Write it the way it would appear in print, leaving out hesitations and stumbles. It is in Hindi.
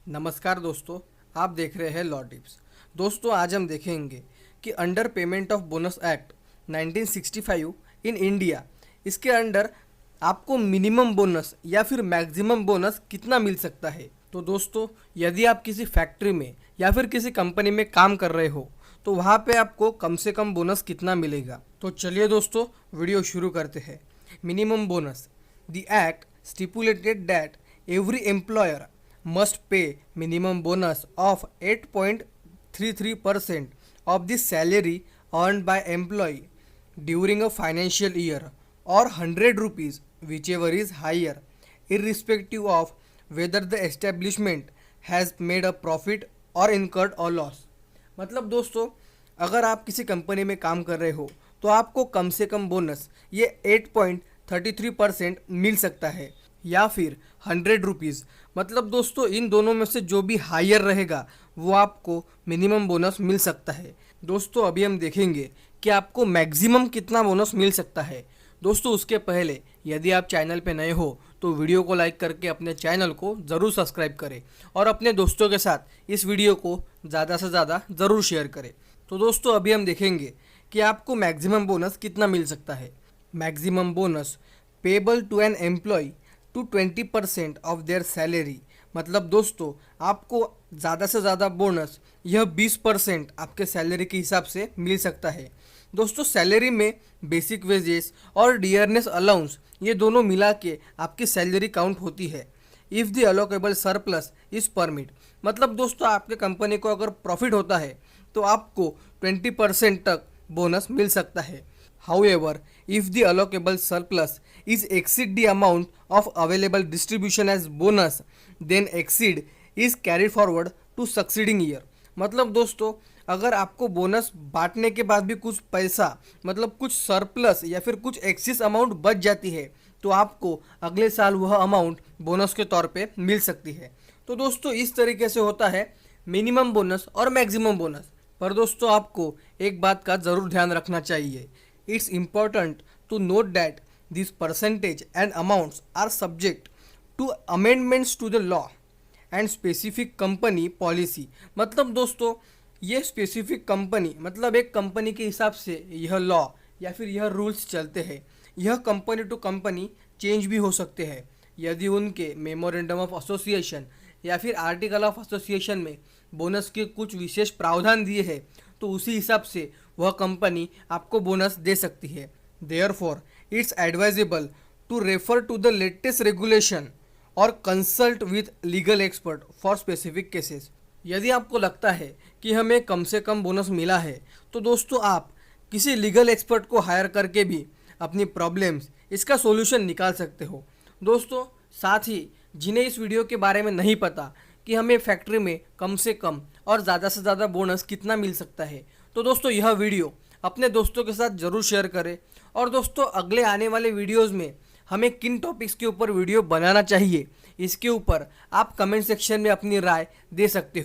नमस्कार दोस्तों, आप देख रहे हैं लॉ टिप्स। दोस्तों, आज हम देखेंगे कि under payment of bonus act 1965 in India, इसके अंडर आपको मिनिमम बोनस या फिर मैक्सिमम बोनस कितना मिल सकता है। तो दोस्तों, यदि आप किसी फैक्ट्री में या फिर किसी कंपनी में काम कर रहे हो तो वहाँ पे आपको कम से कम बोनस कितना मिलेगा। तो चलिए दोस्तों, वीडियो शुरू करते हैं। Minimum bonus. The act stipulated that every employer must pay minimum bonus of 8.33% of the salary earned by employee during a financial year or 100 rupees whichever is higher, irrespective of whether the establishment has made a profit or incurred a loss। मतलब दोस्तों, अगर आप किसी कंपनी में काम कर रहे हो तो आपको कम से कम बोनस ये 8.33% मिल सकता है या फिर 100 रुपीज़। मतलब दोस्तों, इन दोनों में से जो भी हायर रहेगा वो आपको मिनिमम बोनस मिल सकता है। दोस्तों, अभी हम देखेंगे कि आपको मैक्सिमम कितना बोनस मिल सकता है। दोस्तों, उसके पहले यदि आप चैनल पे नए हो तो वीडियो को लाइक करके अपने चैनल को ज़रूर सब्सक्राइब करें और अपने दोस्तों के साथ इस वीडियो को ज़्यादा से ज़्यादा ज़रूर शेयर करें। तो दोस्तों, अभी हम देखेंगे कि आपको मैक्सिमम बोनस कितना मिल सकता है। Maximum bonus payable to an employee to 20% of their salary. मतलब दोस्तों, आपको ज़्यादा से ज़्यादा बोनस यह 20% आपके सैलरी के हिसाब से मिल सकता है। दोस्तों, सैलरी में बेसिक वेजेस और डियरनेस अलाउंस ये दोनों मिला के आपकी सैलरी काउंट होती है। If the allocable surplus is permit. मतलब दोस्तों, आपके कंपनी को अगर प्रॉफिट होता है तो आपको 20% तक बोनस मिल सकता है। However, if the allocable surplus is exceed the amount of available distribution as bonus, then exceed is carried forward to succeeding year। मतलब दोस्तों, अगर आपको बोनस बांटने के बाद भी कुछ पैसा मतलब कुछ सरप्लस या फिर कुछ एक्सिस अमाउंट बच जाती है तो आपको अगले साल वह अमाउंट बोनस के तौर पे मिल सकती है। तो दोस्तों, इस तरीके से होता है मिनिमम बोनस और मैक्सिमम बोनस। पर दोस्तों, आपको एक बात का ज़रूर ध्यान रखना चाहिए। It's important to note that these percentage and amounts are subject to amendments to the law and specific company policy। मतलब दोस्तों, ये स्पेसिफिक कंपनी मतलब एक कंपनी के हिसाब से यह लॉ या फिर यह रूल्स चलते हैं। यह कंपनी टू कंपनी चेंज भी हो सकते हैं। यदि उनके मेमोरेंडम ऑफ एसोसिएशन या फिर आर्टिकल ऑफ एसोसिएशन में बोनस के कुछ विशेष प्रावधान दिए हैं तो उसी हिसाब से वह कंपनी आपको बोनस दे सकती है। Therefore it's advisable to refer to the latest regulation और consult with legal expert for specific cases. यदि आपको लगता है कि हमें कम से कम बोनस मिला है तो दोस्तों, आप किसी लीगल एक्सपर्ट को हायर करके भी अपनी प्रॉब्लम्स इसका सॉल्यूशन निकाल सकते हो। दोस्तों, साथ ही जिन्हें इस वीडियो के बारे में नहीं पता कि हमें फैक्ट्री में कम से कम और ज़्यादा से ज़्यादा बोनस कितना मिल सकता है, तो दोस्तों यह वीडियो अपने दोस्तों के साथ ज़रूर शेयर करें। और दोस्तों, अगले आने वाले वीडियोस में हमें किन टॉपिक्स के ऊपर वीडियो बनाना चाहिए इसके ऊपर आप कमेंट सेक्शन में अपनी राय दे सकते हो।